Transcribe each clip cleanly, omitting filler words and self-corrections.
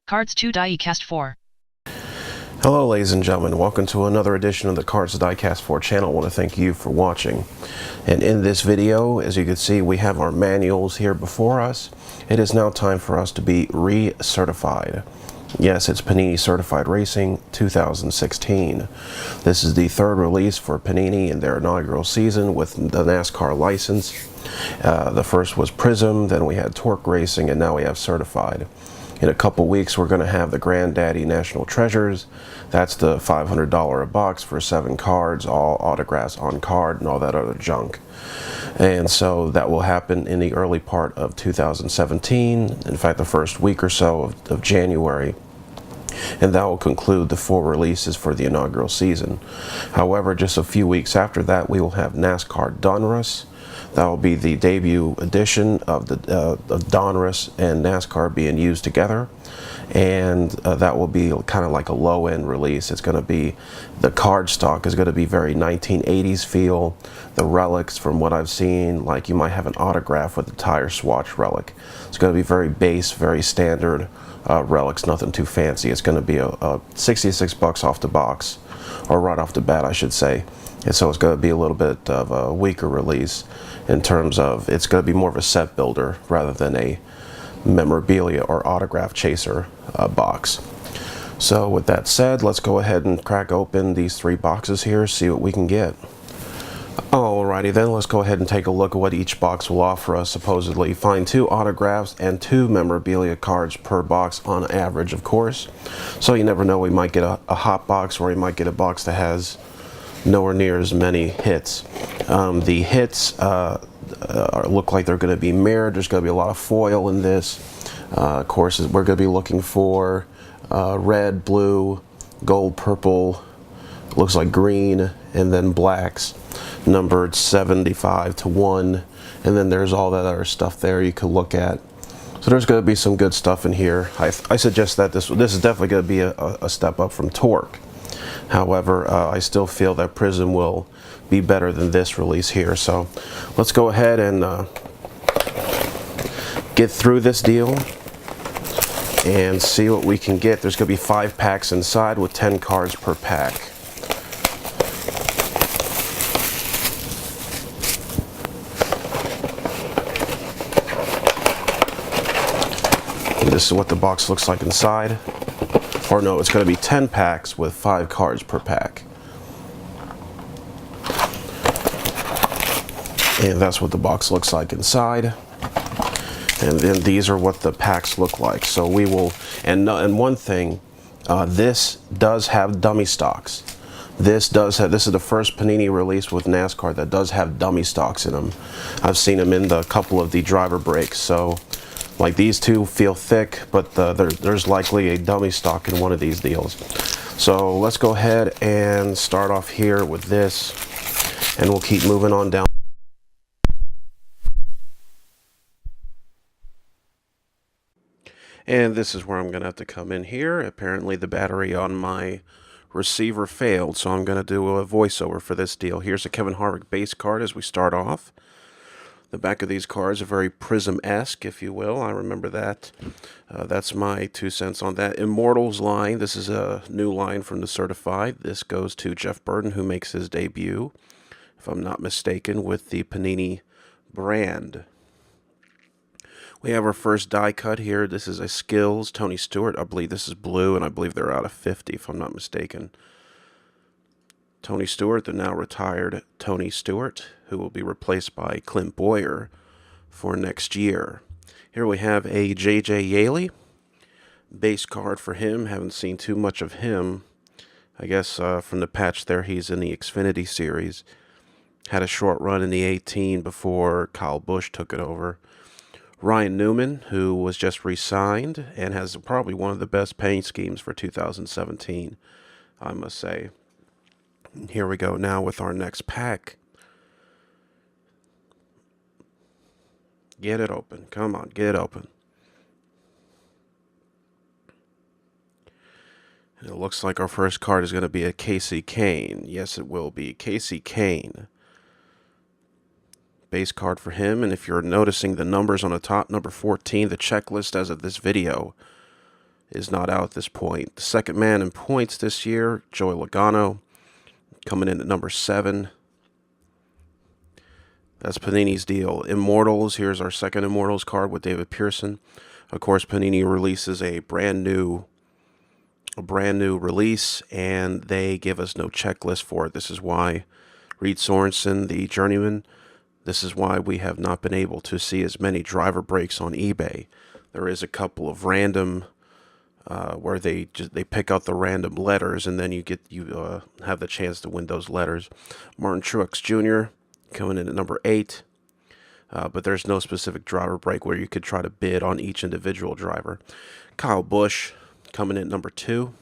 Cards to Die Cast 4. Hello ladies and gentlemen, welcome to another edition of the Cards to Die Cast 4 channel. I want to thank you for watching. And in this video, as you can see, we have our manuals here before us. It is now time for us to be recertified. Yes, it's Panini Certified Racing 2016. This is the third release for Panini in their inaugural season with the NASCAR license. The first was Prism, then we had Torque Racing, and now we have Certified. In a couple weeks, we're going to have the Granddaddy National Treasures. That's the $500 a box for 7 cards, all autographs on card and all that other junk. And so that will happen in the early part of 2017, in fact the first week or so of January. And that will conclude the 4 releases for the inaugural season. However, just a few weeks after that, we will have NASCAR Donruss. That will be the debut edition of the Donruss and NASCAR being used together, and that will be kind of like a low-end release. It's going to be, the card stock is going to be very 1980s feel. The relics, from what I've seen, like you might have an autograph with a tire swatch relic. It's going to be very base, very standard relics, nothing too fancy. It's going to be a 66 bucks off the box, or right off the bat I should say. And so it's going to be a little bit of a weaker release in terms of, it's going to be more of a set builder rather than a memorabilia or autograph chaser box. So with that said, let's go ahead and crack open these 3 boxes here, see what we can get. Alrighty then, let's go ahead and take a look at what each box will offer us supposedly. Find 2 autographs and 2 memorabilia cards per box on average, of course. So you never know, we might get a hot box, or we might get a box that has nowhere near as many hits. The hits look like they're going to be mirrored. There's going to be a lot of foil in this. Of course, we're going to be looking for red, blue, gold, purple, looks like green, and then blacks, numbered 75 to 1. And then there's all that other stuff there you could look at. So there's going to be some good stuff in here. I suggest that this is definitely going to be a step up from Torque. However, I still feel that Prism will be better than this release here. So let's go ahead and get through this deal and see what we can get. There's going to be 5 packs inside with 10 cards per pack. And this is what the box looks like inside. Or no, it's going to be 10 packs with 5 cards per pack. And that's what the box looks like inside. And then these are what the packs look like. So we will, and one thing, this does have dummy stocks. This is the first Panini release with NASCAR that does have dummy stocks in them. I've seen them in the couple of the driver breaks. So like these 2 feel thick, but there's likely a dummy stock in one of these deals. So let's go ahead and start off here with this, and we'll keep moving on down. And this is where I'm going to have to come in here. Apparently the battery on my receiver failed, so I'm going to do a voiceover for this deal. Here's a Kevin Harvick base card as we start off. The back of these cards are very Prism-esque, if you will. I remember that. That's my 2 cents on that. Immortals line. This is a new line from the Certified. This goes to Jeff Burton, who makes his debut, if I'm not mistaken, with the Panini brand. We have our first die cut here. This is a Skills, Tony Stewart. I believe this is blue, and I believe they're out of 50, if I'm not mistaken. Tony Stewart, the now retired Tony Stewart, who will be replaced by Clint Boyer for next year. Here we have a J.J. Yaley base card for him. Haven't seen too much of him. I guess from the patch there, he's in the Xfinity series. Had a short run in the 18 before Kyle Busch took it over. Ryan Newman, who was just re-signed and has probably one of the best paint schemes for 2017, I must say. Here we go now with our next pack. Get it open. Come on, get it open. And it looks like our first card is going to be a Casey Kane. Yes, it will be. Casey Kane. Base card for him. And if you're noticing the numbers on the top, number 14, the checklist as of this video is not out at this point. The second man in points this year, Joey Logano, coming in at number 7. That's Panini's deal. Immortals, here's our second Immortals card with David Pearson. Of course, Panini releases a brand new release, and they give us no checklist for it. This is why Reed Sorensen, the journeyman, this is why we have not been able to see as many driver breaks on eBay. There is a couple of random where they pick out the random letters, and then you have the chance to win those letters. Martin Truex Jr. coming in at number 8, but there's no specific driver break where you could try to bid on each individual driver. Kyle Busch coming in at number 2.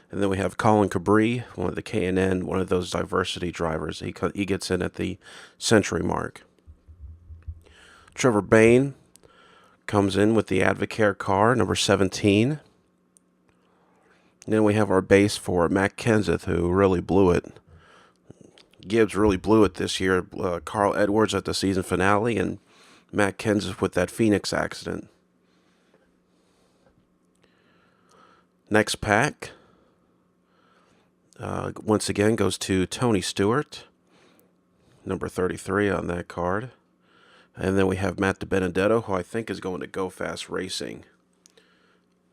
And then we have Colin Cabri, one of the K&N, one of those diversity drivers. He gets in at the century mark. Trevor Bayne comes in with the Advocare car, number 17. And then we have our base for Matt Kenseth, who really blew it. Gibbs really blew it this year. Carl Edwards at the season finale, and Matt Kenseth with that Phoenix accident. Next pack, once again, goes to Tony Stewart, number 33 on that card. And then we have Matt DiBenedetto, who I think is going to Go Fast Racing.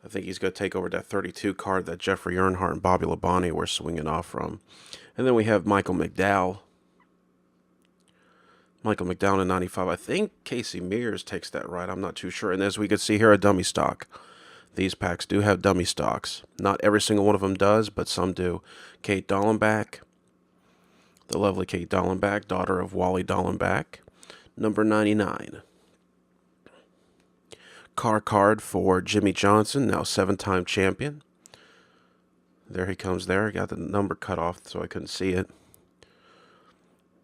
I think he's going to take over that 32 card that Jeffrey Earnhardt and Bobby Labonte were swinging off from. And then we have Michael McDowell. Michael McDowell in 95. I think Casey Mears takes that right. I'm not too sure. And as we can see here, a dummy stock. These packs do have dummy stocks. Not every single one of them does, but some do. Kate Dallenbach, the lovely Kate Dallenbach, daughter of Wally Dallenbach, number 99. Car card for Jimmy Johnson, now 7-time champion. There he comes there. I got the number cut off so I couldn't see it.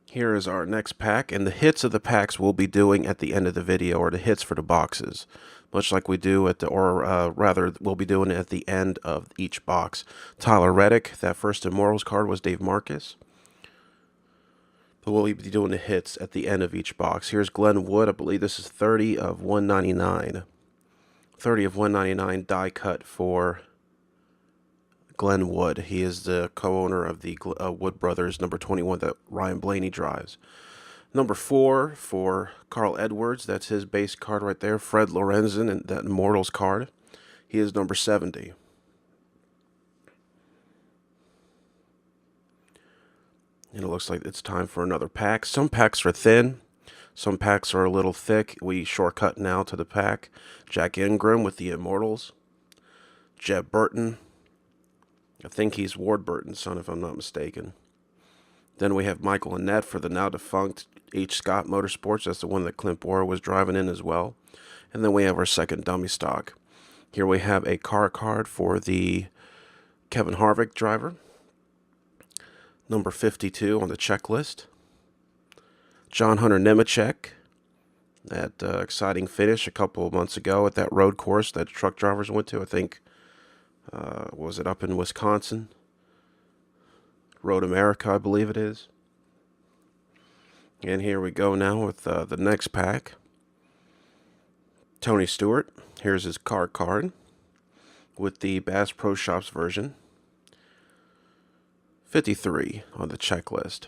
Here is our next pack, and the hits of the packs we'll be doing at the end of the video, or the hits for the boxes, much like we do at we'll be doing it at the end of each box. Tyler Reddick, that first Immortals card was Dave Marcus. But we'll be doing the hits at the end of each box. Here's Glenn Wood. I believe this is 30 of 199. 30 of 199 die cut for Glenn Wood. He is the co-owner of the Wood Brothers, number 21 that Ryan Blaney drives. Number 4 for Carl Edwards. That's his base card right there. Fred Lorenzen, and that Immortals card. He is number 70. And it looks like it's time for another pack. Some packs are thin. Some packs are a little thick. We shortcut now to the pack. Jack Ingram with the Immortals. Jeb Burton. I think he's Ward Burton's son, if I'm not mistaken. Then we have Michael Annett for the now defunct H. Scott Motorsports. That's the one that Clint Bora was driving in as well. And then we have our second dummy stock. Here we have a car card for the Kevin Harvick driver, number 52 on the checklist. John Hunter Nemechek, that exciting finish a couple of months ago at that road course that truck drivers went to. I think, was it up in Wisconsin? Road America, I believe it is. And here we go now with the next pack. Tony Stewart. Here's his car card with the Bass Pro Shops version. 53 on the checklist.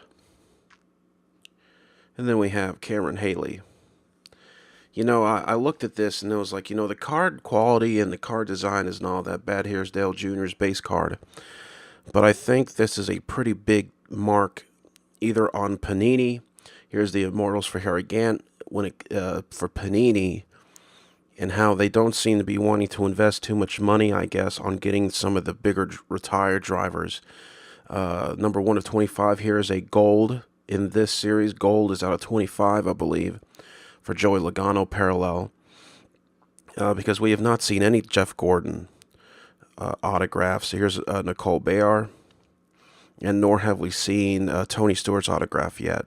And then we have Cameron Haley. You know, I looked at this and it was like, you know, the card quality and the card design isn't all that bad. Here's Dale Jr.'s base card. But I think this is a pretty big mark either on Panini. Here's the Immortals for Harry Gant for Panini, and how they don't seem to be wanting to invest too much money, I guess, on getting some of the bigger retired drivers. Number 1 of 25 here is a gold in this series. Gold is out of 25, I believe, for Joey Logano parallel. Because we have not seen any Jeff Gordon autographs. Here's Nicole Bayar, and nor have we seen Tony Stewart's autograph yet.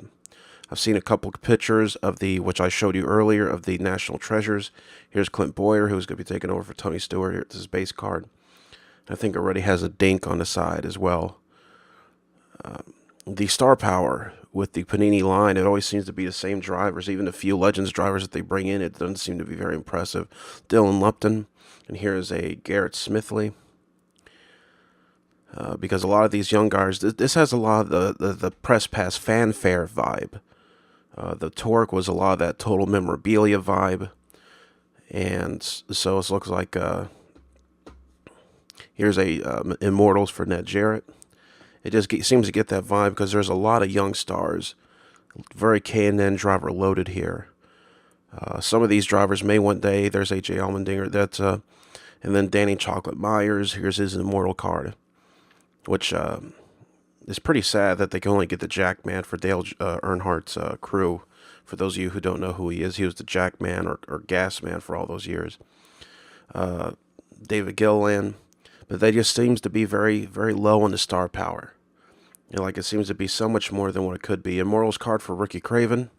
I've seen a couple pictures of which I showed you earlier, of the National Treasures. Here's Clint Boyer, who's going to be taking over for Tony Stewart. Here's his base card. I think already has a dink on the side as well. The Star Power with the Panini line, it always seems to be the same drivers. Even the few Legends drivers that they bring in, it doesn't seem to be very impressive. Dylan Lupton, and here is a Garrett Smithley. Because a lot of these young guys, this has a lot of the press pass fanfare vibe. The Torque was a lot of that total memorabilia vibe. And so it looks like here's a Immortals for Ned Jarrett. It just seems to get that vibe because there's a lot of young stars. Very K&N driver loaded here. Some of these drivers may one day. There's A.J. Allmendinger. And then Danny Chocolate Myers. Here's his Immortal card, which is pretty sad that they can only get the Jackman for Dale Earnhardt's crew. For those of you who don't know who he is, he was the Jackman or Gas Man for all those years. David Gilliland. But that just seems to be very, very low on the star power. You know, like it seems to be so much more than what it could be. Immortals card for Ricky Craven.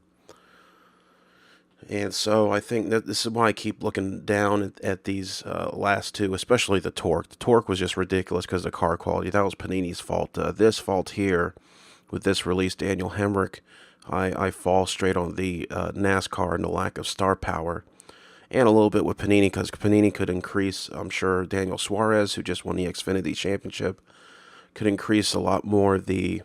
And so I think that this is why I keep looking down at these last two, especially the Torque. The Torque was just ridiculous because of the car quality. That was Panini's fault. This fault here, with this release, Daniel Hemrick, I fall straight on the NASCAR and the lack of star power. And a little bit with Panini, because Panini could increase, I'm sure, Daniel Suarez, who just won the Xfinity Championship, could increase a lot more the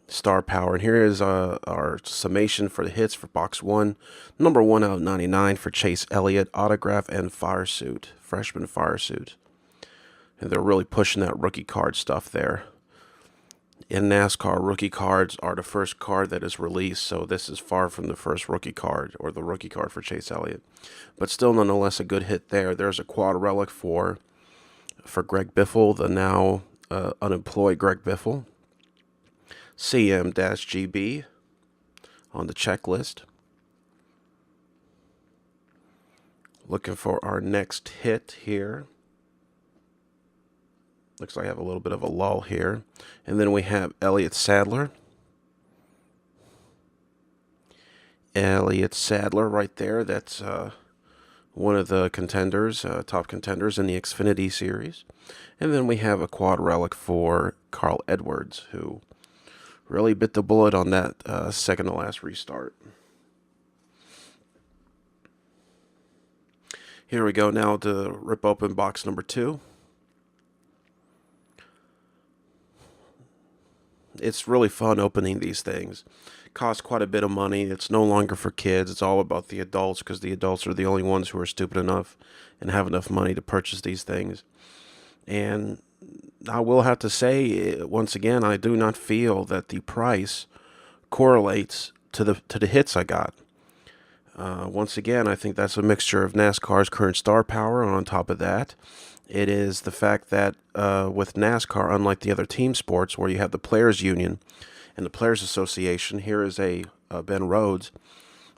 star power. And here is our summation for the hits for box 1. Number 1 out of 99 for Chase Elliott, autograph and fire suit, freshman fire suit. And they're really pushing that rookie card stuff there. In NASCAR, rookie cards are the first card that is released, so this is far from the first rookie card, or the rookie card for Chase Elliott. But still, nonetheless, a good hit there. There's a quad relic for Greg Biffle, the now unemployed Greg Biffle. CM-GB on the checklist. Looking for our next hit here. Looks like I have a little bit of a lull here. And then we have Elliott Sadler. Elliott Sadler right there. That's one of the contenders, top contenders in the Xfinity Series. And then we have a quad relic for Carl Edwards, who really bit the bullet on that second to last restart. Here we go now to rip open box number 2. It's really fun opening these things. Costs quite a bit of money. It's no longer for kids. It's all about the adults, because the adults are the only ones who are stupid enough and have enough money to purchase these things. And I will have to say, once again, I do not feel that the price correlates to the hits I got. Once again, I think that's a mixture of NASCAR's current star power, and on top of that, it is the fact that with NASCAR, unlike the other team sports where you have the Players Union and the Players Association, here is a Ben Rhodes.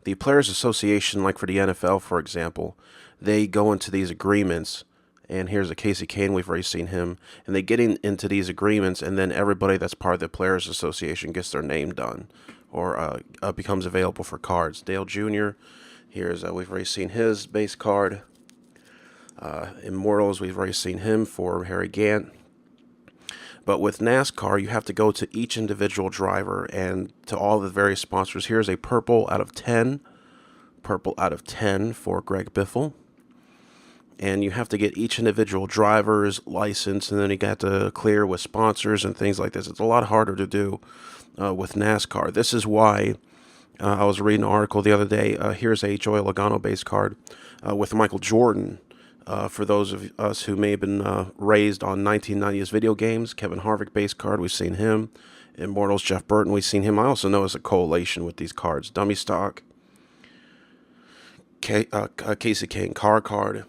The Players Association, like for the NFL, for example, they go into these agreements, and here's a Casey Kane, we've already seen him, and they get into these agreements, and then everybody that's part of the Players Association gets their name done or becomes available for cards. Dale Jr., here's we've already seen his base card. Immortals, we've already seen him for Harry Gant. But with NASCAR, you have to go to each individual driver and to all the various sponsors. Here's a purple out of 10. Purple out of 10 for Greg Biffle. And you have to get each individual driver's license, and then you got to clear with sponsors and things like this. It's a lot harder to do with NASCAR. This is why I was reading an article the other day. Here's a Joey Logano base card with Michael Jordan. For those of us who may have been raised on 1990s video games, Kevin Harvick base card, we've seen him. Immortals, Jeff Burton, we've seen him. I also notice a correlation with these cards. Dummy stock, Casey Kane car card.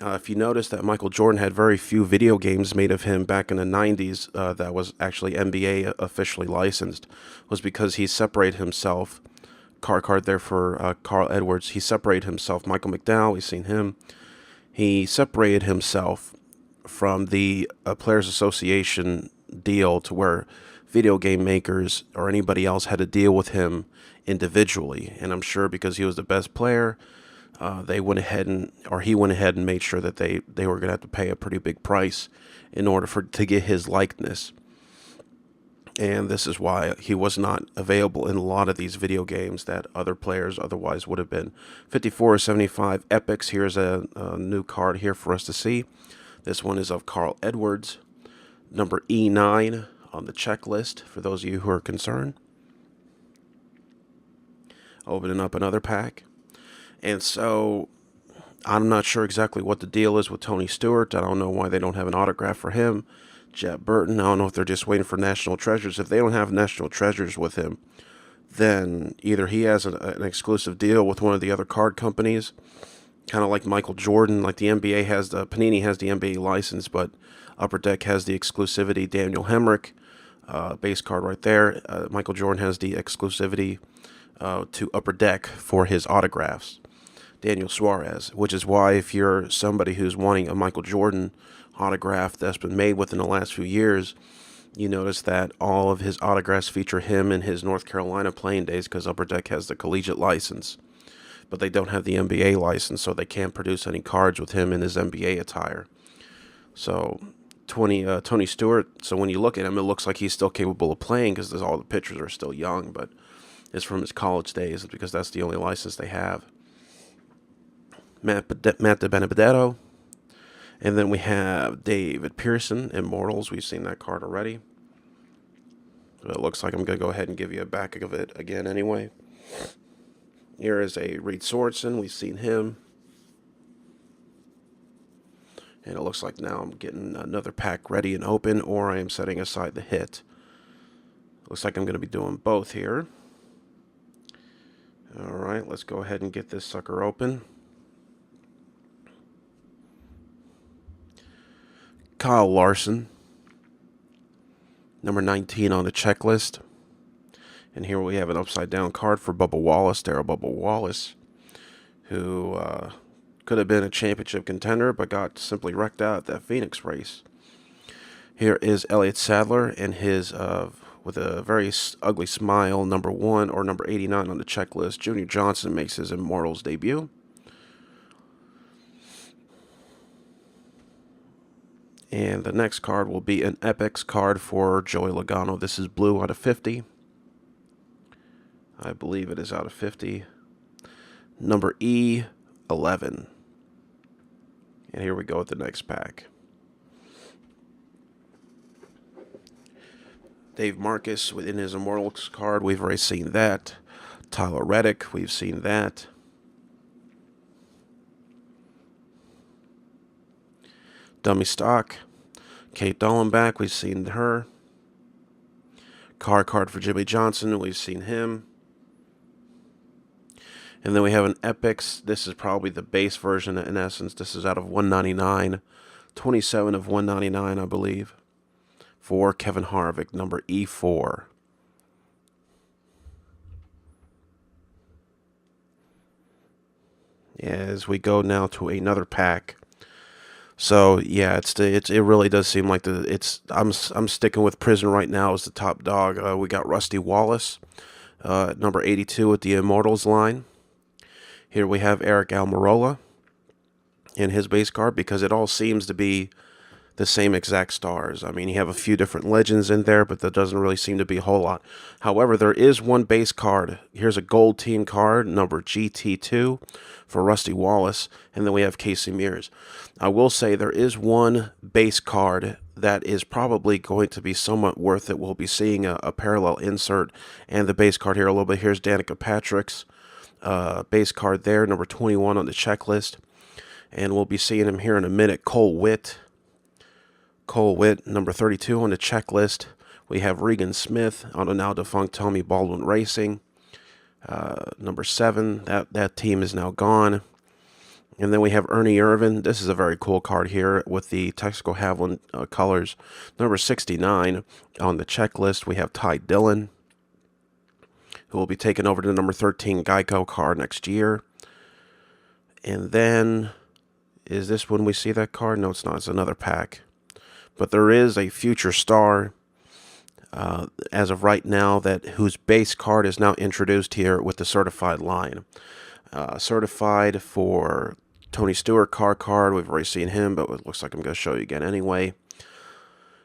If you notice that Michael Jordan had very few video games made of him back in the 90s that was actually NBA officially licensed, was because he separated himself. Car card there for Carl Edwards. He separated himself. Michael McDowell, we've seen him. He separated himself from the Players Association deal to where video game makers or anybody else had to deal with him individually. And I'm sure because he was the best player, he went ahead and made sure that they were going to have to pay a pretty big price in order to get his likeness. And this is why he was not available in a lot of these video games that other players otherwise would have been. 54/75 Epics. Here's a new card here for us to see. This one is of Carl Edwards, number E9 on the checklist, for those of you who are concerned. Opening up another pack. And so I'm not sure exactly what the deal is with Tony Stewart. I don't know why they don't have an autograph for him. Jet Burton, I don't know if they're just waiting for National Treasures. If they don't have National Treasures with him, then either he has an exclusive deal with one of the other card companies, kind of like Michael Jordan, like the NBA has Panini has the NBA license, but Upper Deck has the exclusivity. Daniel Hemrick, base card right there. Michael Jordan has the exclusivity to Upper Deck for his autographs. Daniel Suarez, which is why if you're somebody who's wanting a Michael Jordan autograph that's been made within the last few years, you notice that all of his autographs feature him in his North Carolina playing days, because Upper Deck has the collegiate license, but they don't have the NBA license, so they can't produce any cards with him in his NBA attire. So Tony Stewart, so when you look at him, it looks like he's still capable of playing because all the pictures are still young, but it's from his college days because that's the only license they have. Matt DiBenedetto. And then we have David Pearson, Immortals. We've seen that card already. But it looks like I'm going to go ahead and give you a back of it again anyway. Here is a Reed Sorensen. We've seen him. And it looks like now I'm getting another pack ready and open, or I am setting aside the hit. Looks like I'm going to be doing both here. Alright, let's go ahead and get this sucker open. Kyle Larson, number 19 on the checklist. And here we have an upside down card for Bubba Wallace, Darryl Bubba Wallace, who could have been a championship contender but got simply wrecked out at that Phoenix race. Here is Elliott Sadler and his, with a very ugly smile, number 1 or number 89 on the checklist. Junior Johnson makes his Immortals debut. And the next card will be an Epics card for Joey Logano. This is blue out of 50. I believe it is out of 50. Number E11. And here we go with the next pack. Dave Marcus within his Immortals card. We've already seen that. Tyler Reddick. We've seen that. Dummy stock. Kate Dollenbach, we've seen her. Card for Jimmy Johnson, we've seen him. And then we have an Epics. This is probably the base version in essence. This is out of 199. 27 of 199, I believe. For Kevin Harvick, number E4. As we go now to another pack. So yeah, it really does seem like I'm sticking with Prison right now as the top dog. We got Rusty Wallace, number 82 with the Immortals line. Here we have Eric Almirola in his base card, because it all seems to be the same exact stars. I mean, you have a few different legends in there, but there doesn't really seem to be a whole lot. However, there is one base card. Here's a gold team card, number GT2 for Rusty Wallace, and then we have Casey Mears. I will say there is one base card that is probably going to be somewhat worth it. We'll be seeing a parallel insert and the base card here a little bit. Here's Danica Patrick's base card there, number 21 on the checklist, and we'll be seeing him here in a minute. Cole Witt, number 32 on the checklist. We have Regan Smith on a now defunct Tommy Baldwin Racing. Number 7, that team is now gone. And then we have Ernie Irvan. This is a very cool card here with the Texaco Havoline colors. Number 69 on the checklist. We have Ty Dillon, who will be taking over the number 13 Geico car next year. And then, is this when we see that card? No, it's not. It's another pack. But there is a future star as of right now whose base card is now introduced here with the certified line. Certified for Tony Stewart card. We've already seen him, but it looks like I'm going to show you again anyway.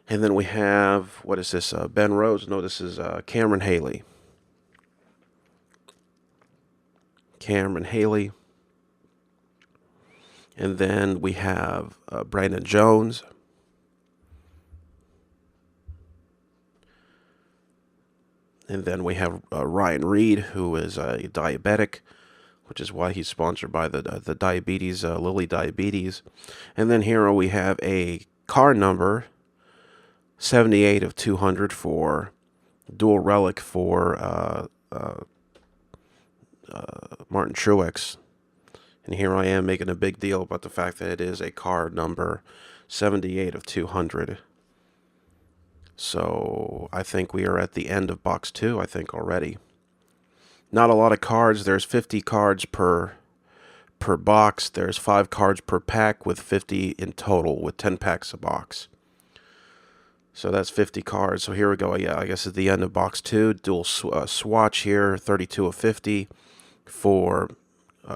And then we have, what is this, Ben Rhodes? No, this is Cameron Haley. Cameron Haley. And then we have Brandon Jones. And then we have Ryan Reed, who is a diabetic, which is why he's sponsored by the diabetes, Lilly Diabetes. And then here we have a car number, 78 of 200 for dual relic for Martin Truex. And here I am making a big deal about the fact that it is a car number 78 of 200. So I think we are at the end of box 2, I think, already. Not a lot of cards. There's 50 cards per box. There's 5 cards per pack with 50 in total, with 10 packs a box. So that's 50 cards. So here we go. Yeah, I guess at the end of box 2, dual swatch here, 32 of 50 for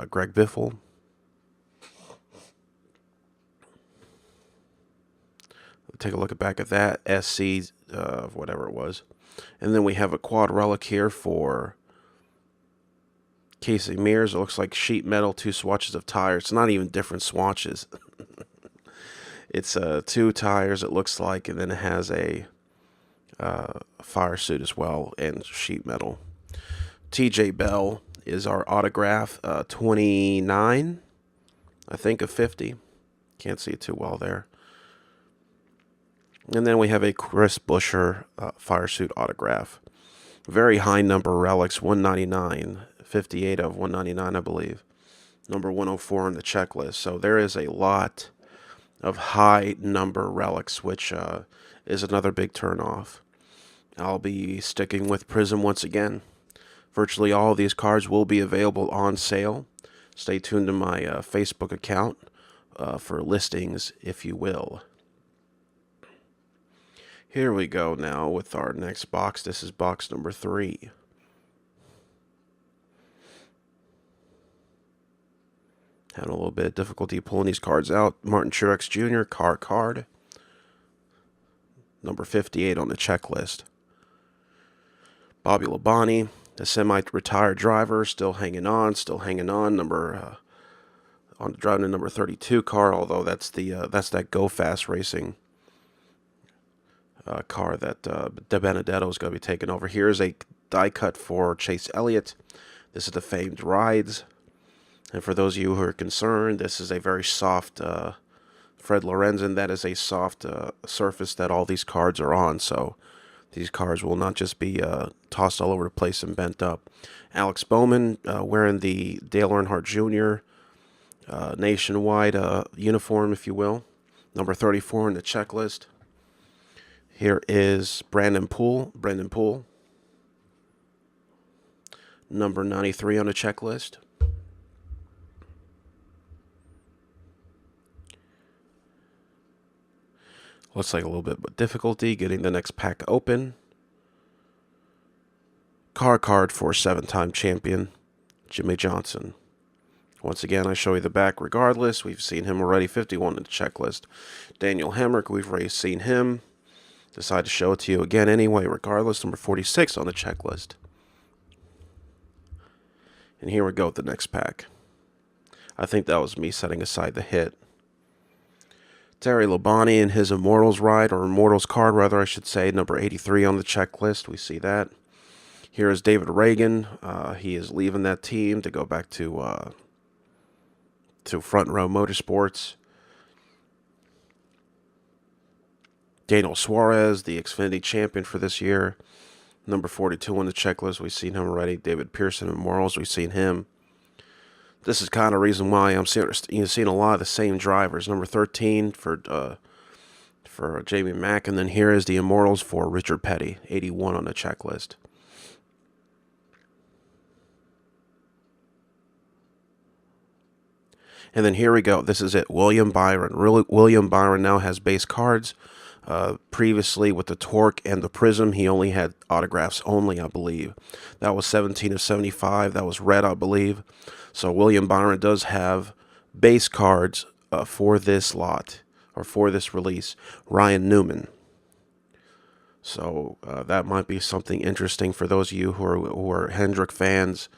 Greg Biffle. Take a look back at that, SC, whatever it was. And then we have a quad relic here for Casey Mears. It looks like sheet metal, 2 swatches of tires. It's not even different swatches. It's 2 tires, it looks like, and then it has a fire suit as well, and sheet metal. TJ Bell is our autograph, 29, I think, of 50. Can't see it too well there. And then we have a Chris Buescher fire suit autograph. Very high number relics, 199, 58 of 199, I believe. Number 104 on the checklist. So there is a lot of high number relics, which is another big turnoff. I'll be sticking with Prism once again. Virtually all of these cards will be available on sale. Stay tuned to my Facebook account for listings, if you will. Here we go now with our next box. This is box number 3. Having a little bit of difficulty pulling these cards out. Martin Truex Jr. card. Number 58 on the checklist. Bobby Labonte, the semi-retired driver, still hanging on. Number driving the number 32 car, although that's that Go Fast Racing car that De Benedetto is going to be taking over. Here's a die cut for Chase Elliott. This is the famed rides. And for those of you who are concerned, this is a very soft Fred Lorenzen. That is a soft surface that all these cards are on. So these cards will not just be tossed all over the place and bent up. Alex Bowman wearing the Dale Earnhardt Jr. Nationwide uniform, if you will. Number 34 in the checklist. Here is Brendan Poole. Number 93 on the checklist. Looks like a little bit of difficulty getting the next pack open. Card for 7-time champion Jimmy Johnson. Once again, I show you the back regardless. We've seen him already, 51 in the checklist. Daniel Hemrick, we've already seen him. Decide to show it to you again anyway, regardless. Number 46 on the checklist. And here we go with the next pack. I think that was me setting aside the hit. Terry Labonte in his Immortals ride, or Immortals card, rather, I should say. Number 83 on the checklist. We see that. Here is David Reagan. He is leaving that team to go back to Front Row Motorsports. Daniel Suarez, the Xfinity champion for this year. Number 42 on the checklist. We've seen him already. David Pearson in Morals. We've seen him. This is kind of the reason why I'm seeing a lot of the same drivers. Number 13 for Jamie Mack. And then here is the Immortals for Richard Petty. 81 on the checklist. And then here we go. This is it. William Byron. William Byron now has base cards. Previously with the Torque and the Prism, he only had autographs only, I believe. That was 17 of 75. That was red, I believe. So William Byron does have base cards for this lot, or for this release. Ryan Newman. So that might be something interesting for those of you who are Hendrick fans.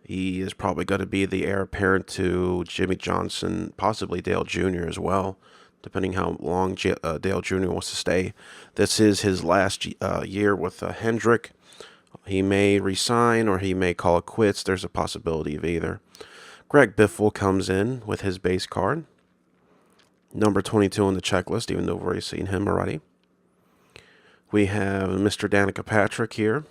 He is probably going to be the heir apparent to Jimmy Johnson, possibly Dale Jr. as well, depending how long Dale Jr. wants to stay. This is his last year with Hendrick. He may resign or he may call it quits. There's a possibility of either. Greg Biffle comes in with his base card. Number 22 on the checklist, even though we've already seen him already. We have Mr. Danica Patrick here.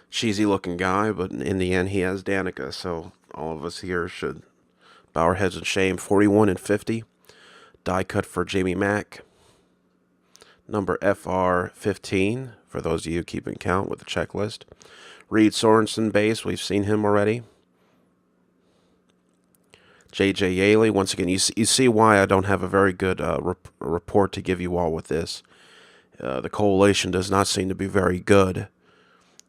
Cheesy looking guy, but in the end he has Danica, so all of us here should bow our heads in shame. 41 and 50. Die cut for Jamie Mack. Number FR15, for those of you keeping count with the checklist. Reed Sorensen base, we've seen him already. J.J. Yaley, once again, you see why I don't have a very good report to give you all with this. The collation does not seem to be very good,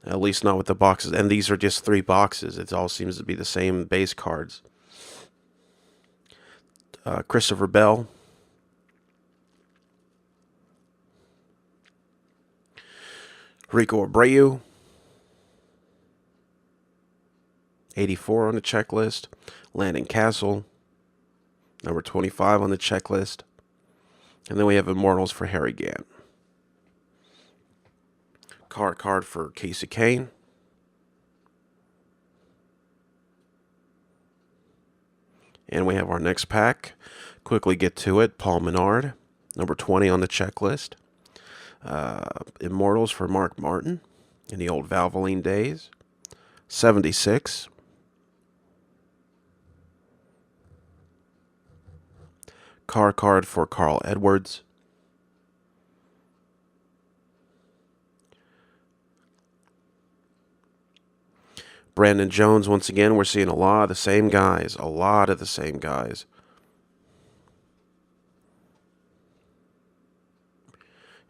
at least not with the boxes. And these are just 3 boxes. It all seems to be the same base cards. Christopher Bell. Rico Abreu. 84 on the checklist. Landon Castle. Number 25 on the checklist. And then we have Immortals for Harry Gant. Card for Casey Kane. And we have our next pack. Quickly get to it. Paul Menard. Number 20 on the checklist. Immortals for Mark Martin in the old Valvoline days. 76. Card for Carl Edwards. Brandon Jones, once again, we're seeing a lot of the same guys. A lot of the same guys.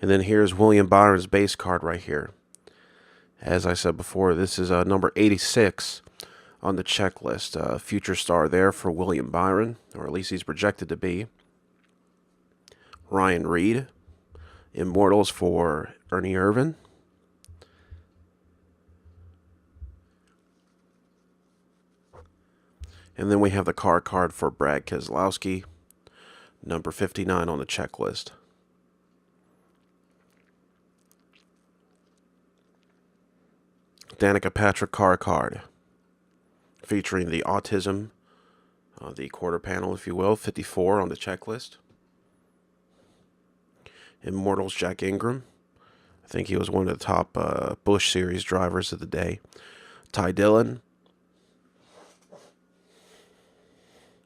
And then here's William Byron's base card right here. As I said before, this is number 86 on the checklist. Future star there for William Byron, or at least he's projected to be. Ryan Reed. Immortals for Ernie Irvan. And then we have the card for Brad Keselowski, number 59 on the checklist. Danica Patrick card, featuring the autism, the quarter panel, if you will, 54 on the checklist. Immortals Jack Ingram. I think he was one of the top Busch Series drivers of the day. Ty Dillon.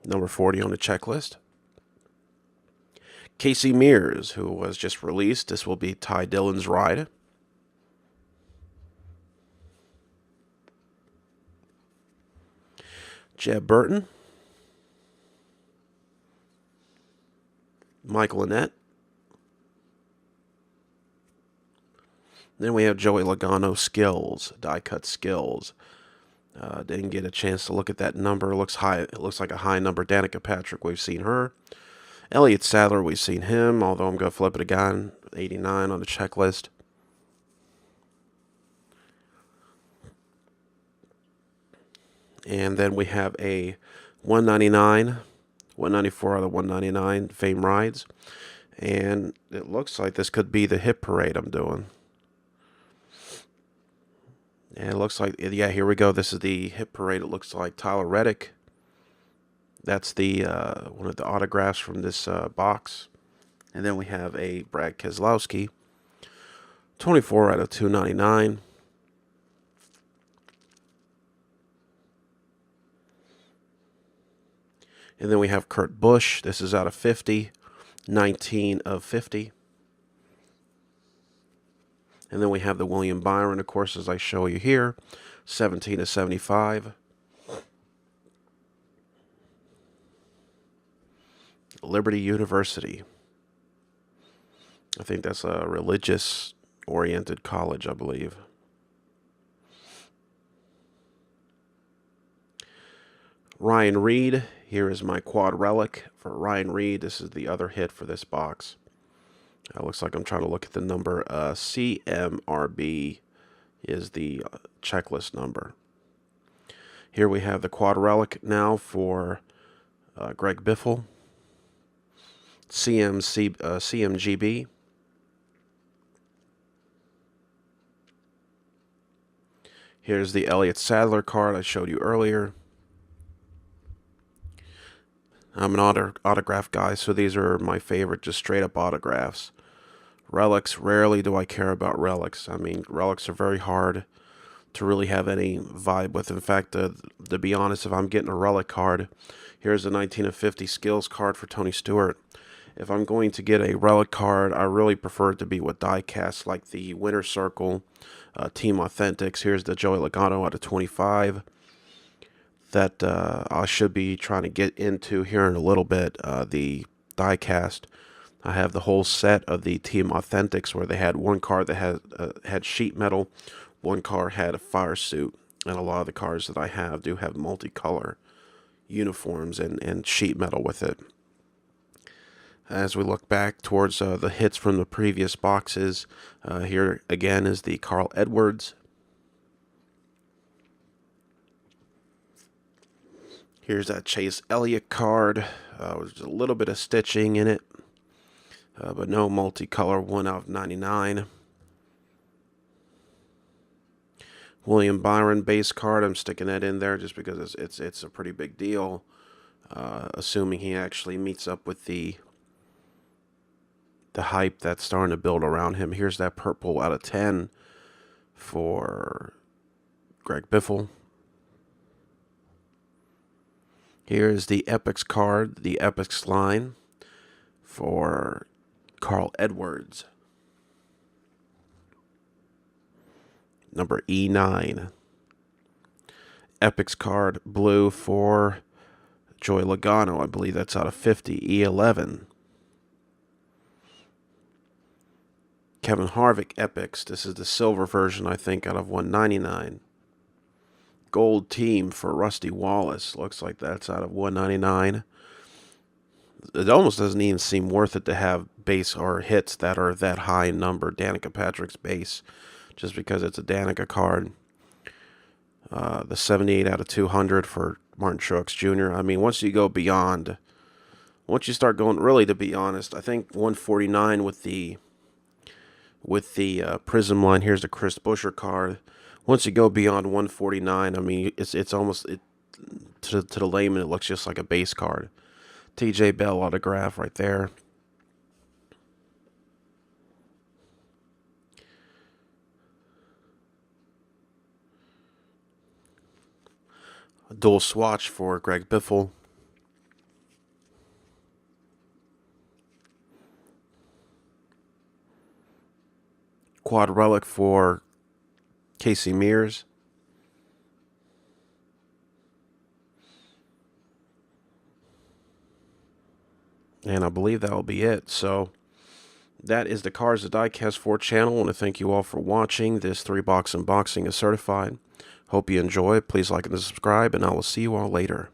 Number 40 on the checklist. Casey Mears, who was just released. This will be Ty Dillon's ride. Jeb Burton. Michael Annett. Then we have Joey Logano Skills, die cut Skills. Didn't get a chance to look at that number. It looks high. It looks like a high number. Danica Patrick, we've seen her. Elliott Sadler, we've seen him. Although I'm going to flip it again. 89 on the checklist. And then we have a 199, 194 out of 199 Fame Rides. And it looks like this could be the hit parade I'm doing. And it looks like, yeah, here we go. This is the hit parade. It looks like Tyler Reddick. That's the one of the autographs from this box. And then we have a Brad Keselowski. 24 out of 299. And then we have Kurt Busch. This is out of 50. 19 of 50. And then we have the William Byron, of course, as I show you here. 17 of 75. Liberty University. I think that's a religious-oriented college, I believe. Ryan Reed. Here is my quad relic for Ryan Reed. This is the other hit for this box. Looks like I'm trying to look at the number. CMRB is the checklist number. Here we have the quad relic now for Greg Biffle. CMGB. Here's the Elliott Sadler card I showed you earlier. I'm an autograph guy, so these are my favorite, just straight up autographs. Relics, rarely do I care about relics. I mean, relics are very hard to really have any vibe with. In fact, to be honest, if I'm getting a relic card, here's a 1950 skills card for Tony Stewart. If I'm going to get a relic card, I really prefer it to be with die casts like the Winner Circle, Team Authentics. Here's the Joey Logano out of 25 that I should be trying to get into here in a little bit. The die cast. I have the whole set of the Team Authentics where they had one card that had sheet metal, one card had a fire suit, and a lot of the cards that I have do have multicolor uniforms and sheet metal with it. As we look back towards the hits from the previous boxes, here again is the Carl Edwards. Here's that Chase Elliott card. There's a little bit of stitching in it, but no multicolor, 1 out of 99. William Byron base card. I'm sticking that in there just because it's a pretty big deal, assuming he actually meets up with the hype that's starting to build around him. Here's that purple out of 10 for Greg Biffle. Here's the Epics card, the Epics line for Carl Edwards. Number E9. Epics card, blue for Joey Logano. I believe that's out of 50. E11. Kevin Harvick Epics. This is the silver version, I think, out of 199. Gold team for Rusty Wallace. Looks like that's out of 199. It almost doesn't even seem worth it to have base or hits that are that high in number. Danica Patrick's base, just because it's a Danica card. The 78 out of 200 for Martin Truex Jr. I mean, once you go beyond, once you start going, really, to be honest, I think 149 with the Prism line. Here's the Chris Buescher card. Once you go beyond 149, I mean, it's almost, to the layman, it looks just like a base card. TJ Bell autograph right there. A dual swatch for Greg Biffle. Quad relic for Casey Mears. And I believe that will be it. So that is the Cards of Diecast 4 channel. I want to thank you all for watching. This 3-box unboxing is certified. Hope you enjoy. Please like and subscribe, and I will see you all later.